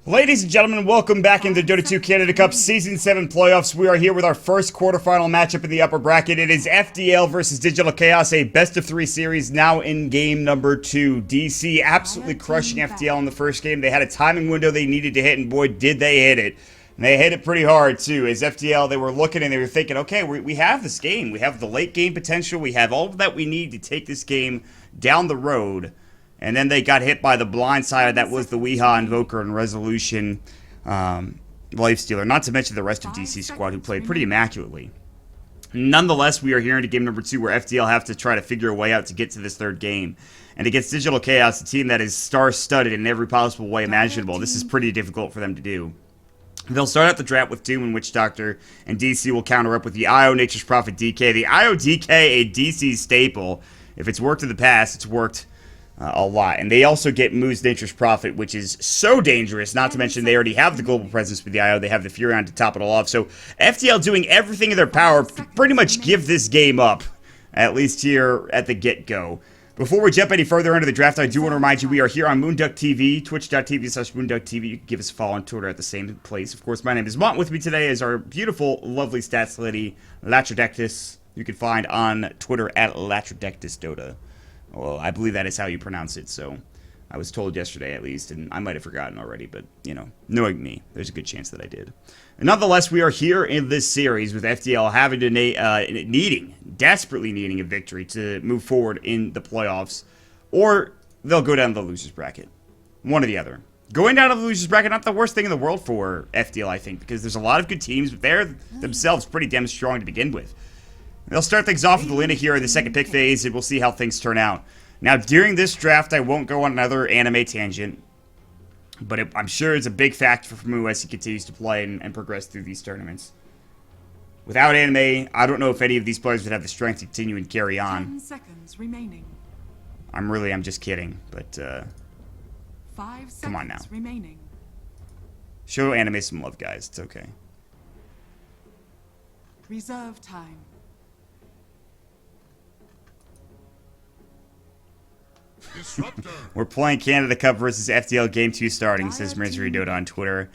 Ladies and gentlemen, welcome back into Dota 2 Canada Cup Season 7 playoffs. We are here with our first quarterfinal matchup in the upper bracket. It is FDL versus Digital Chaos, a best-of-3 series now in game number 2. DC absolutely crushing FDL in the first game. They had a timing window they needed to hit, and boy, did they hit it. And they hit it pretty hard, too. As FDL, they were looking and they were thinking, okay, we have this game. We have the late game potential. We have all that we need to take this game down the road. And then they got hit by the blind side. That was the Weehaw Invoker and Resolution Lifestealer. Not to mention the rest of DC squad who played pretty immaculately. Nonetheless, we are here into game number 2 where FDL have to try to figure a way out to get to this third game. And against Digital Chaos, a team that is star-studded in every possible way imaginable, this is pretty difficult for them to do. They'll start out the draft with Doom and Witch Doctor, and DC will counter up with the IO Nature's Prophet DK. The IO DK, a DC staple. If it's worked in the past, it's worked a lot. And they also get Moo's Nature's Prophet, which is so dangerous, not to mention they already have the global presence with the IO. They have the Furion to top it all off. So FTL doing everything in their power to pretty much give this game up, at least here at the get-go. Before we jump any further into the draft, I do want to remind you we are here on Moonduck TV, twitch.tv/Moonduck TV. You can give us a follow on Twitter at the same place. Of course, my name is Mont. With me today is our beautiful, lovely stats lady, Latrodectus. You can find on Twitter at LatrodectusDota. Well, I believe that is how you pronounce it, so I was told yesterday at least, and I might have forgotten already, but, you know, knowing me, there's a good chance that I did. And nonetheless, we are here in this series with FDL having to desperately needing a victory to move forward in the playoffs, or they'll go down the loser's bracket. One or the other. Going down to the loser's bracket, not the worst thing in the world for FDL, I think, because there's a lot of good teams, but they're themselves pretty damn strong to begin with. They'll start things off with Lina here in the second pick phase, and we'll see how things turn out. Now, during this draft, I won't go on another anime tangent, but I'm sure it's a big factor for Moo as he continues to play and progress through these tournaments. Without anime, I don't know if any of these players would have the strength to continue and carry on. 10 seconds remaining. I'm just kidding, but 5 come on now. seconds remaining. Show anime some love, guys. It's okay. Reserve time. We're playing Canada Cup versus FDL Game 2 starting, says Misery Dota on Twitter.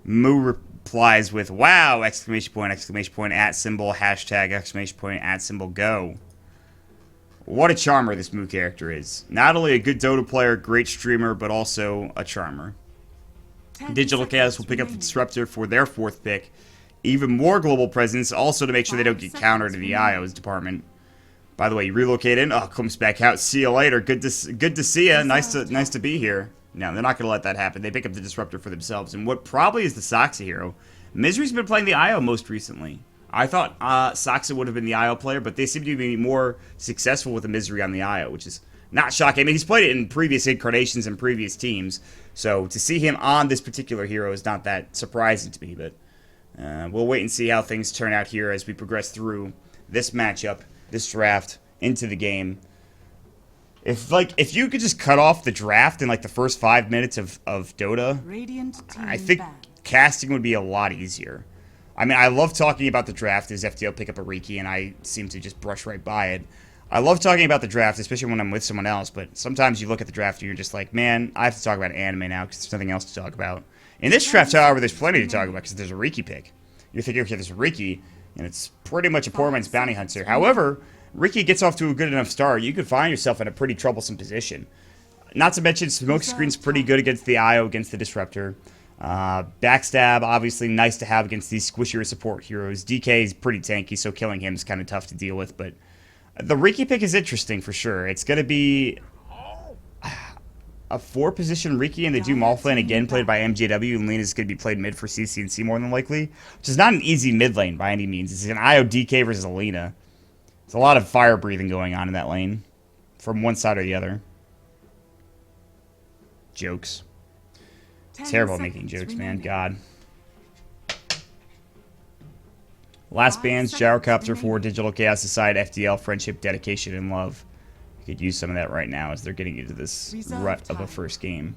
Moo replies with, wow, exclamation point, at symbol, hashtag, exclamation point, at symbol, go. What a charmer this Moo character is. Not only a good Dota player, great streamer, but also a charmer. Digital Chaos will pick up the Disruptor for their 4th pick. Even more global presence, also to make sure they don't get countered in the IO's department. By the way, you relocate in. Oh, comes back out. See you later. Good to see ya. Nice to be here. No, they're not going to let that happen. They pick up the Disruptor for themselves. And what probably is the Soxa hero. Misery's been playing the IO most recently. I thought Soxa would have been the IO player, but they seem to be more successful with the Misery on the IO, which is not shocking. I mean, he's played it in previous incarnations and previous teams. So to see him on this particular hero is not that surprising to me. But we'll wait and see how things turn out here as we progress through this matchup, this draft, into the game. If you could just cut off the draft in like the first 5 minutes of Dota, I think casting would be a lot easier. I mean, I love talking about the draft as FDL pick up a Riki, and I seem to just brush right by it. I love talking about the draft, especially when I'm with someone else, but sometimes you look at the draft and you're just like, man, I have to talk about anime now because there's nothing else to talk about. In this draft, however, there's plenty to talk about because there's a Riki pick. You're thinking, okay, there's a Riki, and it's pretty much a poor man's bounty hunter. However, Riki gets off to a good enough start, you could find yourself in a pretty troublesome position. Not to mention, Smokescreen's pretty good against the IO, against the Disruptor. Backstab, obviously nice to have against these squishier support heroes. DK is pretty tanky, so killing him is kind of tough to deal with, but the Riki pick is interesting for sure. It's going to be a 4-position Riki, and they do Malf lane again, played by MJW, and Lena's going to be played mid for CCNC more than likely, which is not an easy mid lane by any means. It's an IO DK versus a Lena. There's a lot of fire breathing going on in that lane, from one side or the other. Jokes. Terrible making jokes, man. God. Last bands, Gyrocopter for Digital Chaos aside, FDL, Friendship, Dedication, and Love. You could use some of that right now as they're getting into this rut of a first game.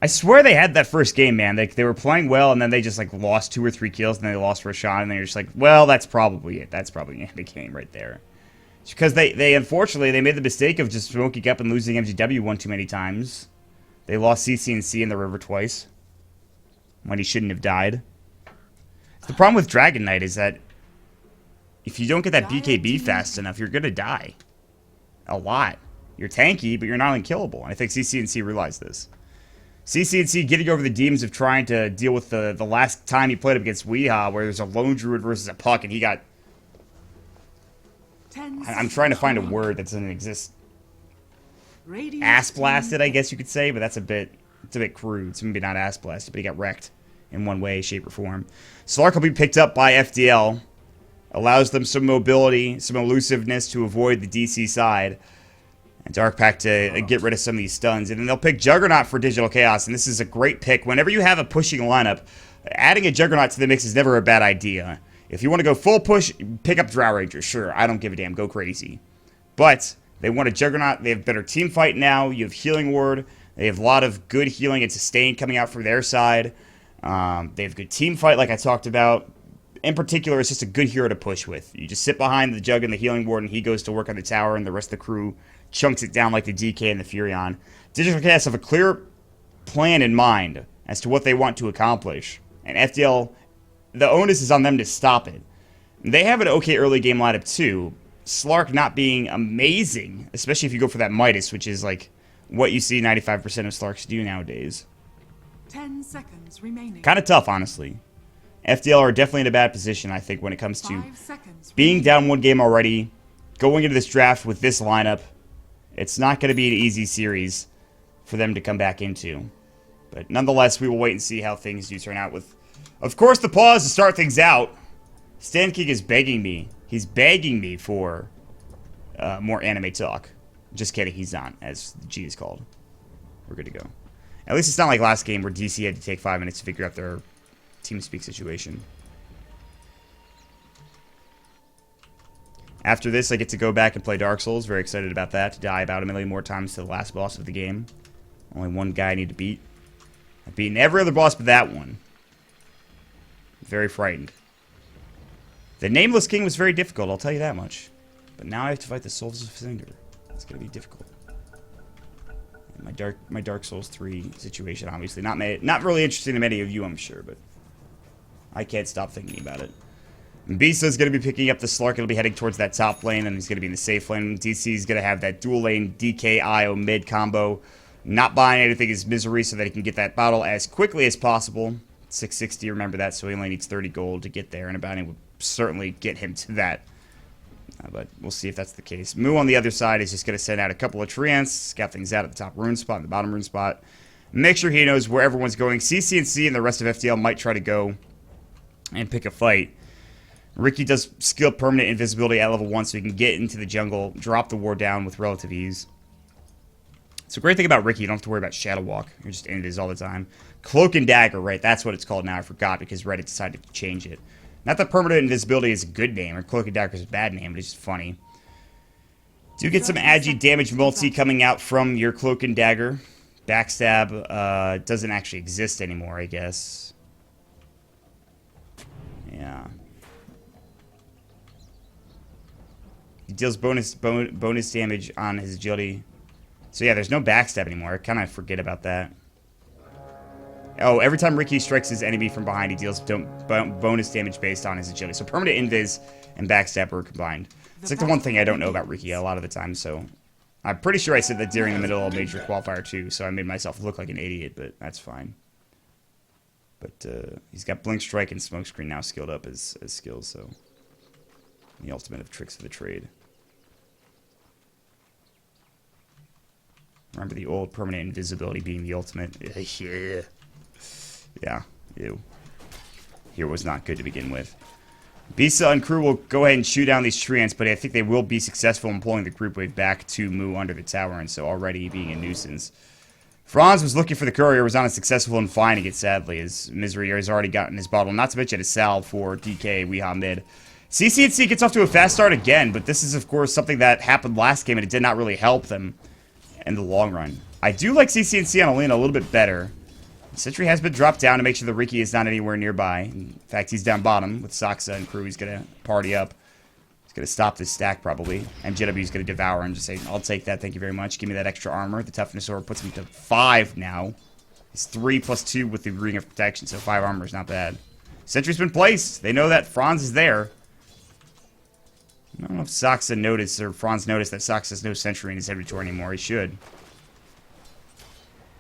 I swear they had that first game, man. They were playing well, and then they just like lost 2 or 3 kills, and then they lost Roshan, and they're just like, well, that's probably it. That's probably the end of the game right there. It's because they unfortunately, they made the mistake of just smoking up and losing MGW one too many times. They lost CCNC in the river twice. when he shouldn't have died. The problem with Dragon Knight is that if you don't get that BKB fast enough, you're going to die. A lot. You're tanky, but you're not unkillable. And I think CCNC realized this. CCNC getting over the demons of trying to deal with the last time he played up against Weehaw, where there's a lone druid versus a puck, and he got... I'm trying to find a word that doesn't exist. Ass blasted, I guess you could say, but that's a bit crude. So maybe not ass blasted, but he got wrecked in one way, shape, or form. Slark will be picked up by FDL. Allows them some mobility, some elusiveness to avoid the DC side. And Dark Pack to get rid of some of these stuns. And then they'll pick Juggernaut for Digital Chaos, and this is a great pick. Whenever you have a pushing lineup, adding a Juggernaut to the mix is never a bad idea. If you want to go full push, pick up Drow Ranger. Sure, I don't give a damn. Go crazy. But they want a Juggernaut. They have better team fight now. You have Healing Ward. They have a lot of good healing and sustain coming out from their side. They have good team fight, like I talked about. In particular, it's just a good hero to push with. You just sit behind the Jug and the Healing Ward, and he goes to work on the tower, and the rest of the crew chunks it down like the DK and the Furion. Digital Chaos have a clear plan in mind as to what they want to accomplish. And FDL, the onus is on them to stop it. They have an okay early game lineup too. Slark not being amazing, especially if you go for that Midas, which is like what you see 95% of Slarks do nowadays. 10 seconds remaining. Kind of tough, honestly. FDL are definitely in a bad position, I think, when it comes to being down one game already, going into this draft with this lineup. It's not going to be an easy series for them to come back into. But nonetheless, we will wait and see how things do turn out with, of course, the pause to start things out. Stan King is begging me. He's begging me for more anime talk. Just kidding, he's not, as the G is called. We're good to go. At least it's not like last game where DC had to take 5 minutes to figure out their TeamSpeak situation. After this, I get to go back and play Dark Souls. Very excited about that. To die about 1 million more times to the last boss of the game. Only one guy I need to beat. I've beaten every other boss but that one. Very frightened. The Nameless King was very difficult, I'll tell you that much. But now I have to fight the Souls of Cinder. It's going to be difficult. And my Dark Souls 3 situation, obviously. Not really interesting to many of you, I'm sure, but I can't stop thinking about it. Bisa's going to be picking up the Slark. It'll be heading towards that top lane, and he's going to be in the safe lane. DC's going to have that dual lane DK IO mid combo. Not buying anything is Misery so that he can get that bottle as quickly as possible. 660, remember that, so he only needs 30 gold to get there, and a bounty would certainly get him to that. But we'll see if that's the case. Moo on the other side is just going to send out a couple of treants, scout things out at the top rune spot and the bottom rune spot. Make sure he knows where everyone's going. CCNC and the rest of FDL might try to go and pick a fight. Ricky does skill permanent invisibility at level 1 so he can get into the jungle, drop the ward down with relative ease. It's a great thing about Ricky, you don't have to worry about Shadow Walk. You're just in this all the time. Cloak and Dagger, right? That's what it's called now. I forgot because Reddit decided to change it. Not that permanent invisibility is a good name, or Cloak and Dagger is a bad name, but it's just funny. Do get some agi damage multi coming out from your Cloak and Dagger. Backstab doesn't actually exist anymore, I guess. Yeah. He deals bonus damage on his agility. So yeah, there's no backstab anymore. I kind of forget about that. Oh, every time Ricky strikes his enemy from behind, he deals bonus damage based on his agility. So permanent invis and backstab are combined. It's like the one thing I don't know about Ricky a lot of the time, so... I'm pretty sure I said that during the middle of Major Qualifier too, so I made myself look like an idiot, but that's fine. But he's got Blink Strike and Smokescreen now skilled up as skills, so... The ultimate of tricks of the trade. Remember the old permanent invisibility being the ultimate? Yeah. Yeah, ew. Here was not good to begin with. Bisa and crew will go ahead and shoot down these treants, but I think they will be successful in pulling the group wave back to Moo under the tower, and so already being a nuisance. Franz was looking for the courier, was unsuccessful in finding it, sadly, as Misery has already gotten his bottle, not to mention a salve for DK, Weehaw mid. CCNC gets off to a fast start again, but this is, of course, something that happened last game, and it did not really help them in the long run. I do like CCNC on Alina a little bit better. Sentry has been dropped down to make sure the Ricky is not anywhere nearby. In fact, he's down bottom with Saksa and crew. He's going to party up. He's going to stop this stack, probably. MJW is going to devour and just say, I'll take that, thank you very much. Give me that extra armor. The toughness orb puts him to 5 now. He's 3 plus 2 with the Ring of Protection, so 5 armor is not bad. Sentry's been placed. They know that Franz is there. I don't know if Soxa noticed, or Franz noticed that Soxa has no sentry in his inventory anymore. He should.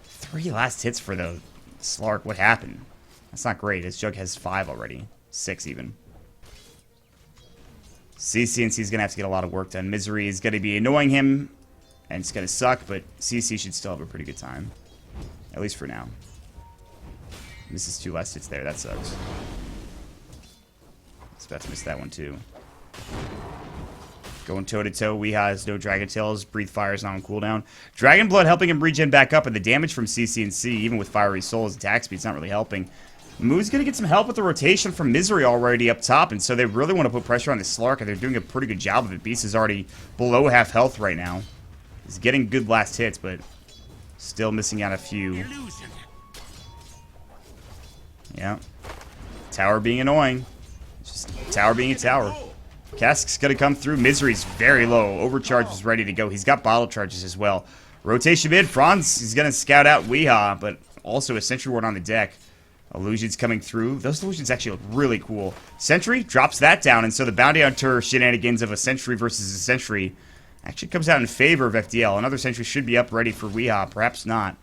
3 last hits for the Slark. What happened? That's not great. His Jug has 5 already. 6 even. CCNC is going to have to get a lot of work done. Misery is going to be annoying him, and it's going to suck, but CC should still have a pretty good time. At least for now. Misses 2 last hits there. That sucks. It's about to miss that one too. Going toe-to-toe. Weeha has no Dragon Tails. Breathe Fire is not on cooldown. Dragon Blood helping him regen back up, and the damage from CCNC, even with Fiery Soul's attack speed, is not really helping. Moo's going to get some help with the rotation from Misery already up top, and so they really want to put pressure on the Slark, and they're doing a pretty good job of it. Beast is already below half health right now. He's getting good last hits, but still missing out a few. Yeah. Tower being annoying. Just tower being a tower. Cask's going to come through. Misery's very low. Overcharge is ready to go. He's got bottle charges as well. Rotation mid. Franz is going to scout out Weeha, but also a Sentry Ward on the deck. Illusions coming through. Those illusions actually look really cool. Sentry drops that down, and so the Bounty Hunter shenanigans of a Sentry versus a Sentry actually comes out in favor of FDL. Another Sentry should be up ready for Weeha. Perhaps not.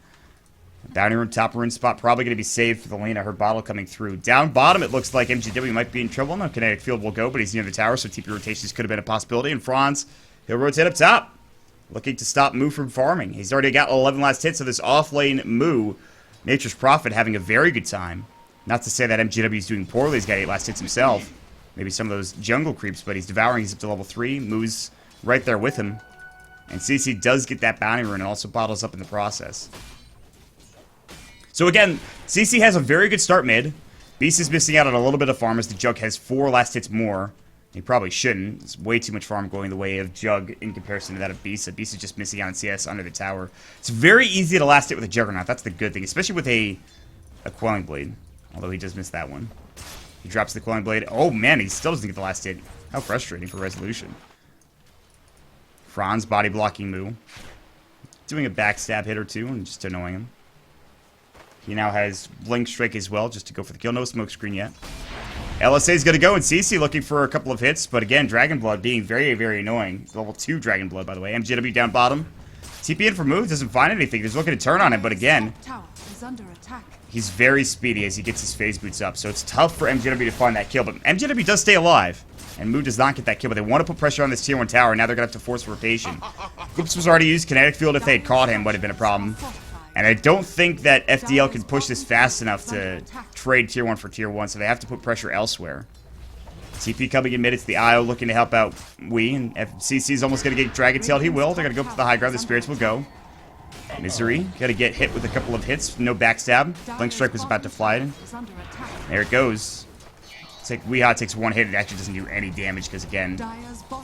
Bounty Rune, top rune spot, probably going to be saved for the lane. I heard bottle coming through. Down bottom, it looks like MGW might be in trouble. No kinetic field will go, but he's near the tower, so TP rotations could have been a possibility. And Franz, he'll rotate up top, looking to stop Moo from farming. He's already got 11 last hits, so this off-lane Moo, Nature's Prophet, having a very good time. Not to say that MGW is doing poorly. He's got 8 last hits himself. Maybe some of those jungle creeps, but he's devouring. He's up to level 3. Moo's right there with him. And CC does get that bounty rune and also bottles up in the process. So again, CC has a very good start mid. Beast is missing out on a little bit of farm as the Jug has 4 last hits more. He probably shouldn't. It's way too much farm going the way of Jug in comparison to that of Beast. So Beast is just missing out on CS under the tower. It's very easy to last hit with a Juggernaut. That's the good thing, especially with a Quelling Blade. Although he does miss that one. He drops the Quelling Blade. Oh man, he still doesn't get the last hit. How frustrating for Resolution. Franz body blocking Moo. Doing a backstab hit or two and just annoying him. He now has Blink Strike as well, just to go for the kill. No smoke screen yet. LSA is going to go, and CC looking for a couple of hits, but again, Dragon Blood being very, very annoying. Level 2 Dragon Blood, by the way. MGW down bottom. TP in for Moo, doesn't find anything. He's looking to turn on him, but again, Tower is under attack. he's very speedy as he gets his phase boots up, so it's tough for MGW to find that kill, but MGW does stay alive, and Moo does not get that kill, but they want to put pressure on this tier 1 tower, and now they're going to have to force rotation. Goops was already used. Kinetic Field, if they had caught him, would have been a problem. And I don't think that FDL can push this fast enough to trade tier 1 for tier 1, so they have to put pressure elsewhere. TP coming in mid, it's the IO looking to help out Wee, and CC is almost going to get Dragon Tailed. He will. They're going to go for the high ground. The Spirits will go. Misery, got to get hit with a couple of hits. No backstab. Blink Strike was about to fly in. There it goes. It's like Weeha takes 1 hit. It actually doesn't do any damage because, again,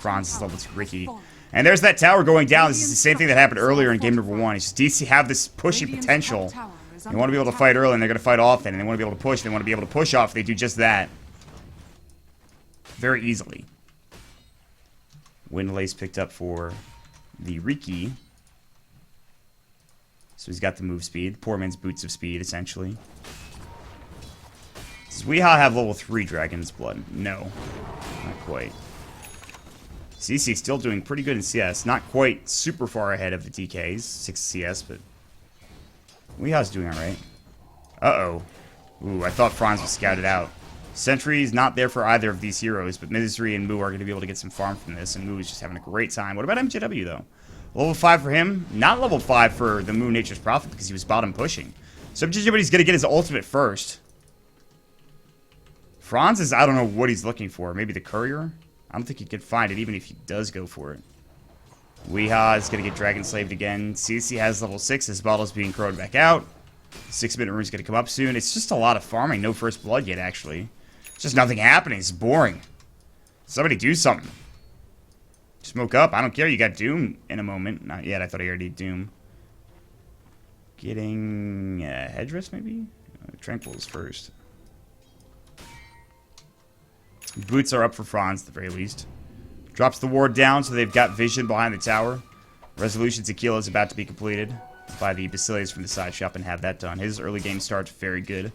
Franz is level 2 Ricky. And there's that tower going down. This is the same thing that happened earlier in game number 1. It's just DC have this pushing potential. They want to be able to fight early, and they're going to fight often. And they want to be able to push. They want to be able to push off. They do just that. Very easily. Windlace picked up for the Riki. So he's got the move speed. Poor man's boots of speed, essentially. Does Weeha have level 3 Dragon's Blood? No. Not quite. CC still doing pretty good in CS. Not quite super far ahead of the DKs. 6 CS, but Weeha's doing alright. Uh-oh. Ooh, I thought Franz was scouted out. Sentry's not there for either of these heroes, but Misery and Moo are going to be able to get some farm from this, and Moo is just having a great time. What about MJW, though? Level 5 for him. Not level 5 for the Moo Nature's Prophet because he was bottom pushing. So MJW's going to get his ultimate first. Franz is, I don't know what he's looking for. Maybe the Courier? I don't think he could find it, even if he does go for it. Weeha is going to get Dragon Slaved again. CC has level 6. His bottle's being crowed back out. 6-minute rune's going to come up soon. It's just a lot of farming. No first blood yet, actually. It's just nothing happening. It's boring. Somebody do something. Smoke up. I don't care. You got Doom in a moment. Not yet. I thought I already had Doom. Getting Headdress, maybe? Tranquils first. Boots are up for Franz, at the very least. Drops the ward down, so they've got vision behind the tower. Resolution Tequila is about to be completed. by the Basilius from the side shop and have that done. His early game start's very good.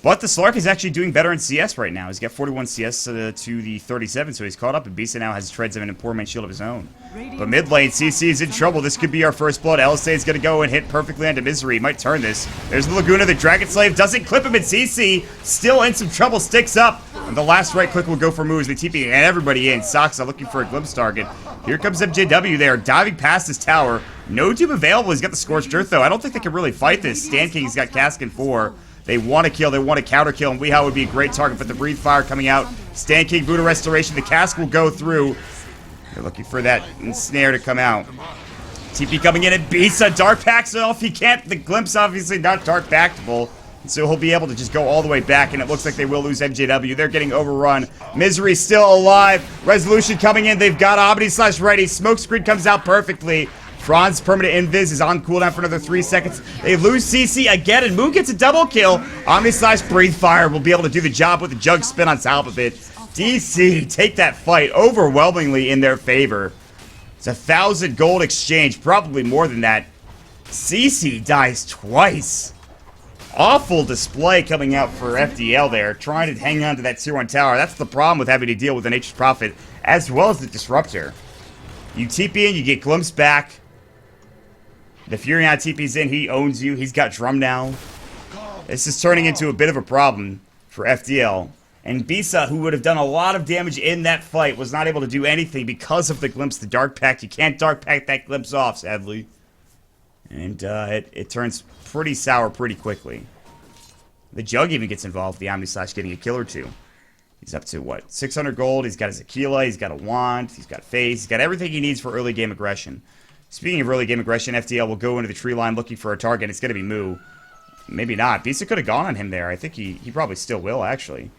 But the Slark is actually doing better in CS right now. He's got 41 CS to the 37, so he's caught up. And Bisa now has treads of an poor man shield of his own. But mid lane, CC is in trouble. This could be our first blood. LSA is going to go and hit perfectly onto Misery. Might turn this. There's the Laguna. The Dragon Slave doesn't clip him, and CC still in some trouble. Sticks up. And the last right click will go for moves. The TP and everybody in. Soxa looking for a glimpse target. Here comes MJW there, diving past his tower. No doom available. He's got the Scorched Earth, though. I don't think they can really fight this. Stan King's got Cask in 4. They want to kill, they want to counter kill, and Weehaw would be a great target, but the Breathe Fire coming out. Stan King, Buddha Restoration, the Cask will go through. They're looking for that snare to come out. TP coming in, and Bisa Dark Packs it off. He can't, the Glimpse obviously not Dark Packable, so he'll be able to just go all the way back, and it looks like they will lose MJW. They're getting overrun. Misery still alive. Resolution coming in, they've got Omni/ready. Smokescreen comes out perfectly. Franz permanent invis is on cooldown for another 3 seconds. They lose CC again, and Moo gets a double kill. Omni/Breathe Fire will be able to do the job with the Jug Spin on top of it. DC take that fight overwhelmingly in their favor. It's 1,000 gold exchange, probably more than that. CC dies twice. Awful display coming out for FDL there, trying to hang on to that tier 1 tower. That's the problem with having to deal with the Nature's Prophet, as well as the Disruptor. You TP in, you get Glimpse back. The Furion TP's in, he owns you. He's got Drum now. This is turning into a bit of a problem for FDL. And Bisa, who would have done a lot of damage in that fight, was not able to do anything because of the Glimpse, the Dark Pact. You can't Dark Pact that Glimpse off, sadly. And it turns pretty sour pretty quickly. The Jug even gets involved, the Omni/, getting a kill or two. He's up to, what, 600 gold. He's got his Aquila, he's got a Wand, he's got Phase, he's got everything he needs for early game aggression. Speaking of early game aggression, FDL will go into the tree line looking for a target. It's going to be Moo. Maybe not. Bisa could have gone on him there. I think he probably still will, actually.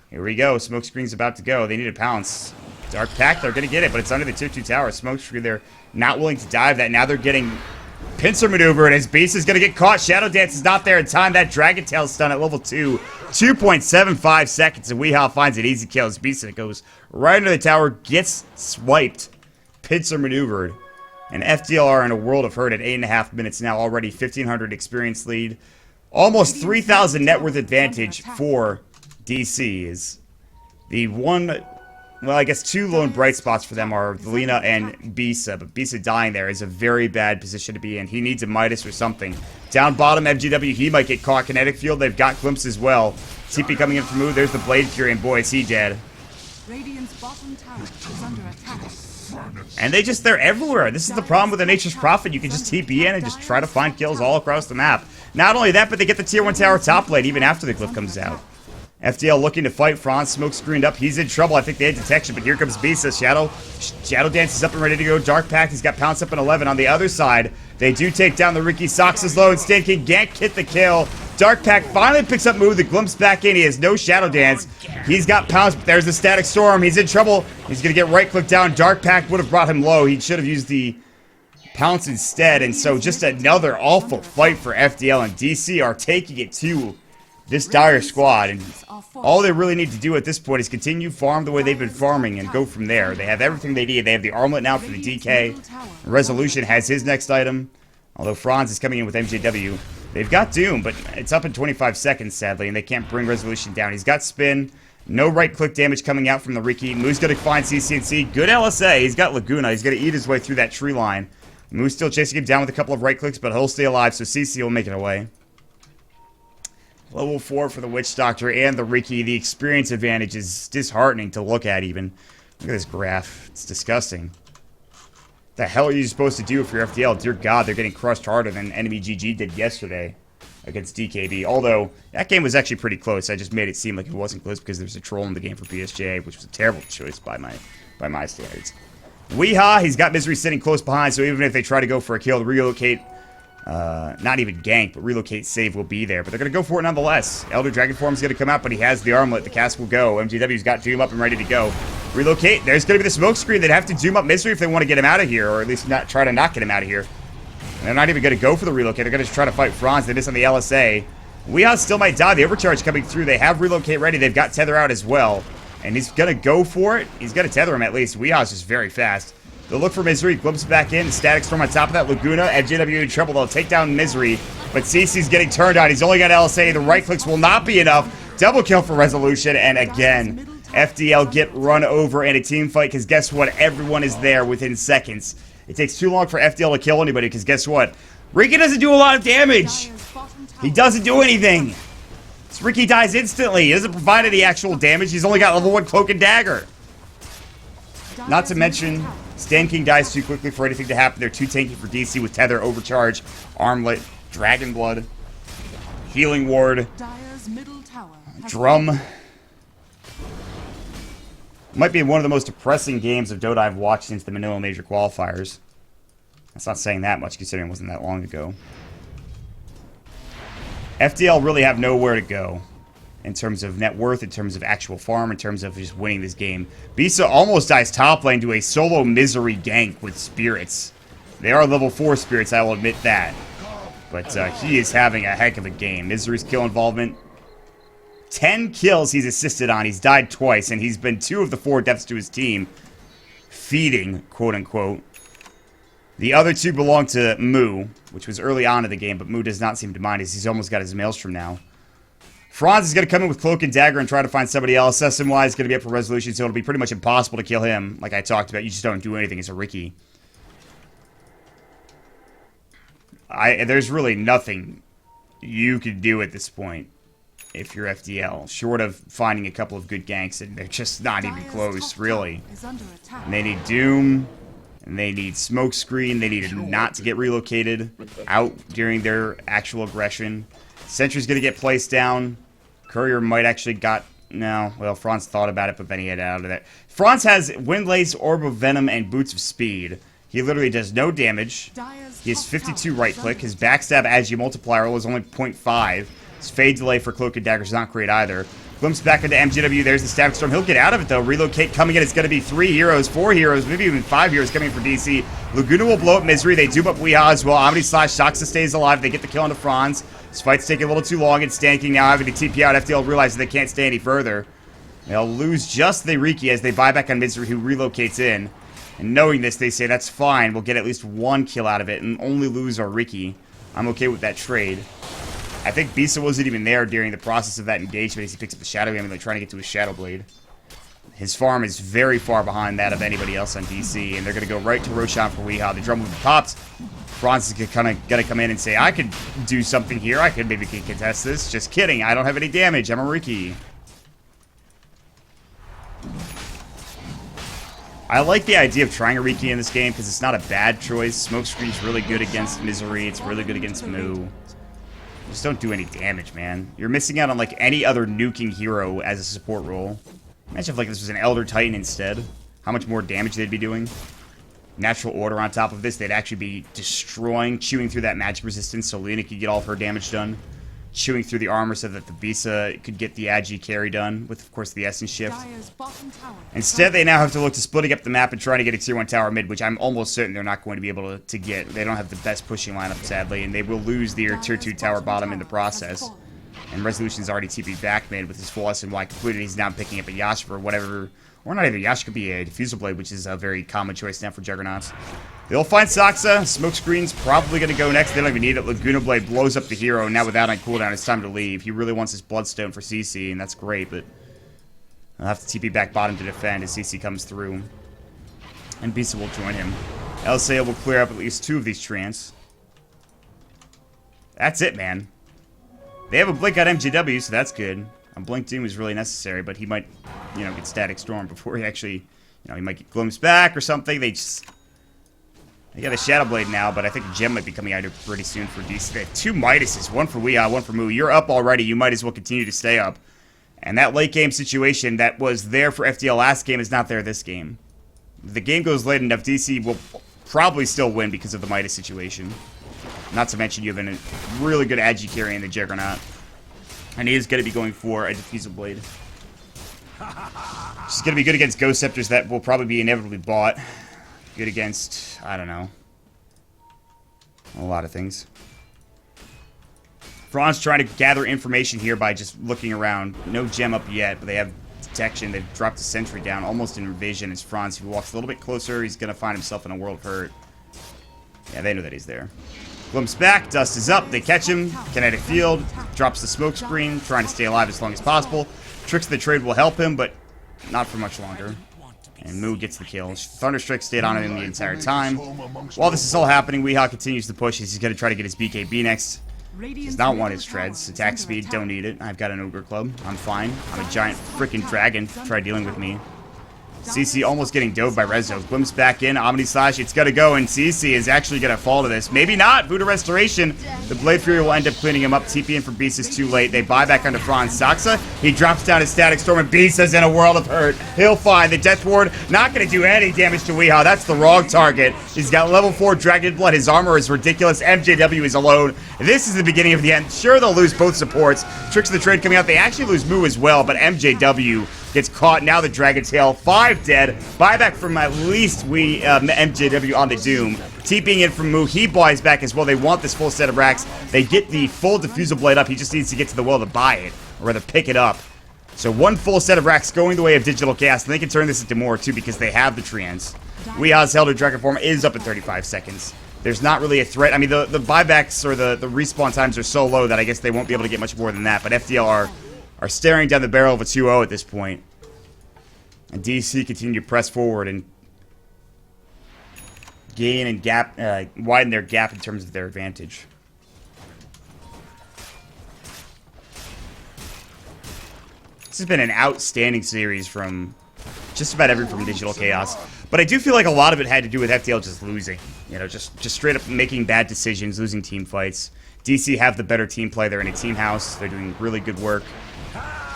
Here we go. Smokescreen's about to go. They need a pounce. Dark Pact, they're going to get it, but it's under the tier 2 tower. Smokescreen, they're not willing to dive that. Now they're getting pincer maneuver, and his Beast is going to get caught. Shadow Dance is not there in time. That Dragon Tail stun at level 2. 2.75 seconds, and Weehaw finds an easy kill. His Beast goes right into the tower, gets swiped. Pincer maneuvered. And FDL are in a world of hurt at 8.5 minutes now. Already 1,500 experience lead. Almost 3,000 net worth advantage for DC. Is the one... Well, I guess 2 lone bright spots for them are Lena and Bisa, but Bisa dying there is a very bad position to be in. He needs a Midas or something. Down bottom, MGW, he might get caught. Kinetic Field, they've got Glimpse as well. TP coming in from Moo, there's the Blade Fury, and boy, is he dead. Radiant's bottom tower is under attack. And they're everywhere. This is the problem with the Nature's Prophet. You can just TP in and just try to find kills all across the map. Not only that, but they get the tier 1 tower top lane even after the cliff comes out. FDL looking to fight. Franz smoke screened up. He's in trouble. I think they had detection, but here comes Bisa. Shadow Dance is up and ready to go. Dark Pact, he's got Pounce up in 11. On the other side, they do take down the Ricky. Sox is low, and Stan King can't get the kill. Dark Pact finally picks up Moo. The Glimpse back in. He has no Shadow Dance. He's got Pounce, but there's the Static Storm. He's in trouble. He's going to get right-click down. Dark Pact would have brought him low. He should have used the Pounce instead, and so just another awful fight for FDL, and DC are taking it to this dire squad, and all they really need to do at this point is continue farm the way they've been farming and go from there. They have everything they need. They have the armlet now for the DK. Resolution has his next item, although Franz is coming in with MJW. They've got Doom, but it's up in 25 seconds, sadly, and they can't bring Resolution down. He's got Spin. No right-click damage coming out from the Riki. Moo's going to find CC&C. Good LSA. He's got Laguna. He's going to eat his way through that tree line. Moo's still chasing him down with a couple of right-clicks, but he'll stay alive, so CC will make it away. Level 4 for the Witch Doctor and the Riki. The experience advantage is disheartening to look at, even. Look at this graph. It's disgusting. The hell are you supposed to do if you're FDL? Dear God, they're getting crushed harder than enemy GG did yesterday against DKB. Although, that game was actually pretty close. I just made it seem like it wasn't close because there's a troll in the game for PSJ, which was a terrible choice by my standards. Weehaw, he's got Misery sitting close behind, so even if they try to go for a kill, relocate... not even gank, but relocate save will be there. But they're going to go for it nonetheless. Elder Dragon Form's going to come out, but he has the armlet. The cast will go. MGW's got Doom up and ready to go. Relocate. There's going to be the smoke screen. They'd have to Doom up Misery if they want to get him out of here, or at least not try to not get him out of here. And they're not even going to go for the relocate. They're going to try to fight Franz. They miss on the LSA. Weehaw still might die. The overcharge coming through. They have relocate ready. They've got tether out as well. And he's going to go for it. He's going to tether him at least. Weehaw's just very fast. They'll look for Misery, glimpse back in, Static Storm on top of that, Laguna, FJW in trouble, they'll take down Misery, but CC's getting turned on, he's only got LSA, the right clicks will not be enough, double kill for Resolution, and again, FDL get run over in a team fight, because guess what, everyone is there within seconds. It takes too long for FDL to kill anybody, because guess what, Riki doesn't do a lot of damage, he doesn't do anything. Riki dies instantly, he doesn't provide any actual damage, he's only got level 1 Cloak and Dagger. Not to mention, Stan King dies too quickly for anything to happen. They're too tanky for DC with Tether, Overcharge, Armlet, Dragon Blood, Healing Ward, Drum. Might be one of the most depressing games of Dota I've watched since the Manila Major Qualifiers. That's not saying that much considering it wasn't that long ago. FDL really have nowhere to go in terms of net worth, in terms of actual farm, in terms of just winning this game. Bisa almost dies top lane to a solo Misery gank with Spirits. They are level 4 Spirits, I will admit that. But he is having a heck of a game. Misery's kill involvement. 10 kills he's assisted on. He's died twice, and he's been 2 of the 4 deaths to his team. Feeding, quote-unquote. The other 2 belong to Moo, which was early on in the game, but Moo does not seem to mind as he's almost got his Maelstrom now. Franz is going to come in with Cloak and Dagger and try to find somebody else. SMY is going to be up for Resolution, so it'll be pretty much impossible to kill him. Like I talked about, you just don't do anything as a Riki. There's really nothing you can do at this point if you're FDL, short of finding a couple of good ganks, and they're just not even close, really. And they need Doom, and they need Smokescreen, they need not to get relocated out during their actual aggression. Sentry's going to get placed down. Courier might actually got... No, well, Franz thought about it, but then he had out of that. Franz has Windlace, Orb of Venom, and Boots of Speed. He literally does no damage. He has 52 right-click. His backstab Agi multiplier roll is only 0.5. His fade delay for Cloak and Dagger is not great either. Glimpse back into MGW. There's the Static Storm. He'll get out of it, though. Relocate coming in. It's going to be 3 heroes, 4 heroes, maybe even 5 heroes coming for DC. Laguna will blow up Misery. They doom up Weehaw as well. Omni Slash Shoxa stays alive. They get the kill onto Franz. This fight's taking a little too long. It's Stanking now having to TP out. FDL realizes they can't stay any further. They'll lose just the Riki as they buy back on Misery, who relocates in. And knowing this, they say, that's fine. We'll get at least 1 kill out of it and only lose our Riki. I'm okay with that trade. I think Bisa wasn't even there during the process of that engagement as he picks up the Shadow Amulet trying to get to his Shadow Blade. His farm is very far behind that of anybody else on DC, and they're going to go right to Roshan for Weehaw. The drum will be popped. Franz is kind of going to come in and say, I could do something here. I could maybe contest this. Just kidding. I don't have any damage. I'm a Riki. I like the idea of trying a Riki in this game because it's not a bad choice. Smokescreen's really good against Misery. It's really good against Moo. Just don't do any damage, man. You're missing out on, like, any other nuking hero as a support role. Imagine if, like, this was an Elder Titan instead. How much more damage they'd be doing. Natural Order on top of this. They'd actually be destroying, chewing through that magic resistance so Lena could get all of her damage done. Chewing through the armor so that the Bisa could get the Agi carry done with, of course, the Essence Shift. Instead, they now have to look to splitting up the map and trying to get a Tier 1 tower mid, which I'm almost certain they're not going to be able to get. They don't have the best pushing lineup, sadly, and they will lose their Tier 2 tower bottom in the process. And Resolution's already TP'd back mid with his full SNY completed. He's now picking up a Yasha for whatever... Or not even Yasha, could be a Diffusal Blade, which is a very common choice now for Juggernauts. They'll find Soxa. Smokescreen's probably going to go next. They don't even need it. Laguna Blade blows up the hero. Now without on cooldown, it's time to leave. He really wants his Bloodstone for CC, and that's great, but... I'll have to TP back bottom to defend as CC comes through. And Bisa will join him. LSA will clear up at least 2 of these Treants. That's it, man. They have a Blink on MGW, so that's good. A Blink Doom is really necessary, but he might, you know, get Static Storm before he actually, you know, he might get Glimpse back or something. They got a Shadow Blade now, but I think Gem might be coming out pretty soon for DC. They have 2 Midases, 1 for Weehaw, 1 for Moo. You're up already. You might as well continue to stay up. And that late game situation that was there for FDL last game is not there this game. If the game goes late enough, DC will probably still win because of the Midas situation. Not to mention you have a really good Agi carry in the Juggernaut. And he is going to be going for a Diffusal Blade. She's going to be good against Ghost Scepters that will probably be inevitably bought. Good against, I don't know, a lot of things. Franz trying to gather information here by just looking around. No gem up yet, but they have detection. They've dropped a sentry down almost in vision as Franz, who walks a little bit closer, he's going to find himself in a world of hurt. Yeah, they know that he's there. Glimpse back, dust is up, they catch him, kinetic field, drops the smoke screen, trying to stay alive as long as possible. Tricks of the trade will help him, but not for much longer. And Moo gets the kill. Thunderstrike stayed on him the entire time. While this is all happening, Weehaw continues to push. He's going to try to get his BKB next. Does not want his treads. Attack speed, don't need it. I've got an Ogre Club. I'm fine. I'm a giant freaking dragon. Try dealing with me. CC almost getting dove by Rezo. Glimpse back in. Omni Slash. It's going to go, and CC is actually going to fall to this. Maybe not. Buddha Restoration. The Blade Fury will end up cleaning him up. TP in for Beast is too late. They buy back onto Franz. Saxa. He drops down his Static Storm, and Beast is in a world of hurt. He'll find the Death Ward. Not going to do any damage to Weehaw. That's the wrong target. He's got level 4 Dragon Blood. His armor is ridiculous. MJW is alone. This is the beginning of the end. Sure, they'll lose both supports. Tricks of the Trade coming out. They actually lose Moo as well, but MJW gets caught. Now the Dragon Tail. 5 dead. Buyback from at least MJW on the Doom. TPing in from Moo. He buys back as well. They want this full set of racks. They get the full Diffusal Blade up. He just needs to get to the well to buy it. Or rather, pick it up. So one full set of racks going the way of Digital Chaos. And they can turn this into more, too, because they have the Treants. Weehaw's Elder Dragon form is up in 35 seconds. There's not really a threat. I mean, the buybacks or the respawn times are so low that I guess they won't be able to get much more than that. But FDL are staring down the barrel of a 2-0 at this point. And DC continue to press forward and gain and widen their gap in terms of their advantage. This has been an outstanding series from just about from Digital Chaos. But I do feel like a lot of it had to do with FDL just losing. You know, just straight up making bad decisions, losing team fights. DC have the better team play. They're in a team house. They're doing really good work.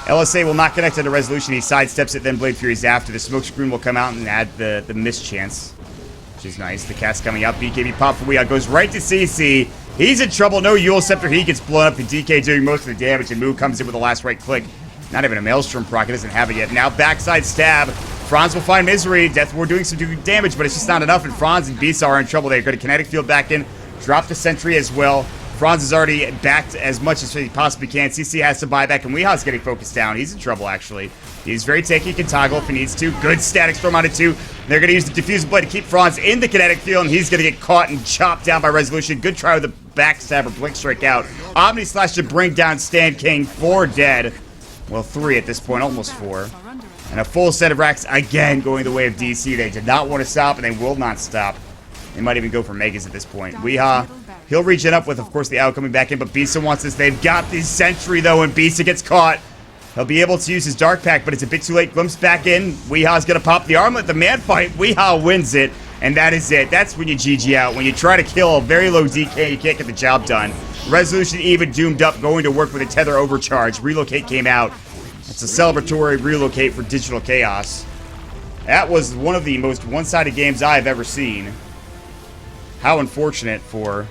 LSA will not connect to the resolution. He sidesteps it, then Blade Fury's after. The smoke screen will come out and add the miss chance, which is nice. The cat's coming out. BKB pop for Weehaw goes right to CC. He's in trouble. No Yule Scepter. He gets blown up. The DK doing most of the damage, and Moo comes in with the last right click. Not even a Maelstrom proc. He doesn't have it yet. Now backside stab. Franz will find Misery. Death Ward doing some damage, but it's just not enough, and Franz and Beast are in trouble. They're going to Kinetic Field back in. Drop the Sentry as well. Franz is already backed as much as he possibly can. CC has to buy back, and Weehaw's getting focused down. He's in trouble, actually. He's very tanky. He can toggle if he needs to. Good Static Storm on it, too. They're going to use the Diffusal Blade to keep Franz in the Kinetic Field, and he's going to get caught and chopped down by Resolution. Good try with the Backstabber Blink Strike out. Omni Slash to bring down Stand King. 4 dead. Well, 3 at this point. Almost 4. And a full set of racks, again, going the way of DC. They did not want to stop, and they will not stop. They might even go for Megas at this point. Weehaw, he'll reach it up with, of course, the Owl coming back in, but Bisa wants this. They've got the Sentry, though, and Bisa gets caught. He'll be able to use his Dark Pack, but it's a bit too late. Glimpse back in. Weehaw's going to pop the armlet. The man fight. Weehaw wins it, and that is it. That's when you GG out. When you try to kill a very low DK, you can't get the job done. Resolution even doomed up, going to work with a Tether Overcharge. Relocate came out. It's a celebratory relocate for Digital Chaos. That was one of the most one-sided games I've ever seen. How unfortunate for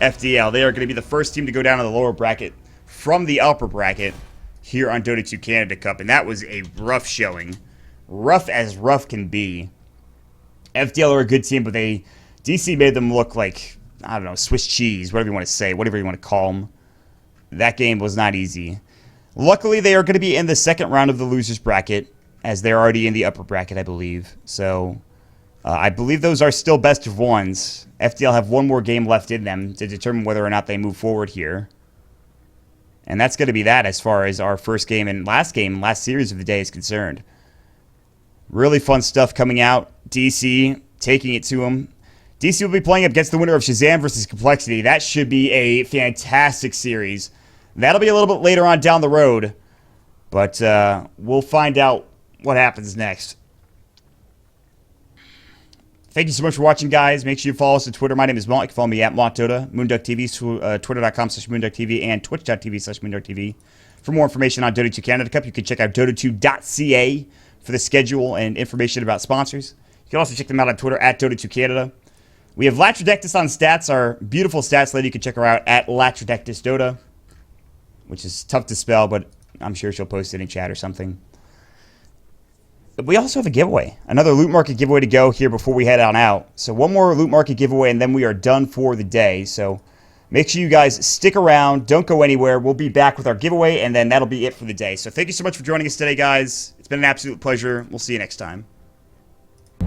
FDL. They are going to be the first team to go down to the lower bracket from the upper bracket here on Dota 2 Canada Cup, and that was a rough showing. Rough as rough can be. FDL are a good team, but DC made them look like, I don't know, Swiss cheese, whatever you want to say, whatever you want to call them. That game was not easy. Luckily, they are going to be in the second round of the losers bracket, as they're already in the upper bracket, I believe. So, I believe those are still best of ones. FDL have one more game left in them to determine whether or not they move forward here. And that's going to be that as far as our first game and last series of the day is concerned. Really fun stuff coming out. DC taking it to him. DC will be playing up against the winner of Shazam versus Complexity. That should be a fantastic series. That'll be a little bit later on down the road, but we'll find out what happens next. Thank you so much for watching, guys. Make sure you follow us on Twitter. My name is Mont. You can follow me at MontDota, MoonDuckTV, twitter.com/MoonDuckTV, and twitch.tv/MoonDuckTV. For more information on Dota 2 Canada Cup, you can check out Dota2.ca for the schedule and information about sponsors. You can also check them out on Twitter at Dota2 Canada. We have Latrodectus on stats, our beautiful stats lady. You can check her out at Latrodectus Dota, which is tough to spell, but I'm sure she'll post it in chat or something. But we also have a giveaway. Another Loot Market giveaway to go here before we head on out. So one more Loot Market giveaway, and then we are done for the day. So Make sure you guys stick around. Don't go anywhere. We'll be back with our giveaway, and then that'll be it for the day. So thank you so much for joining us today, guys. It's been an absolute pleasure. We'll see you next time.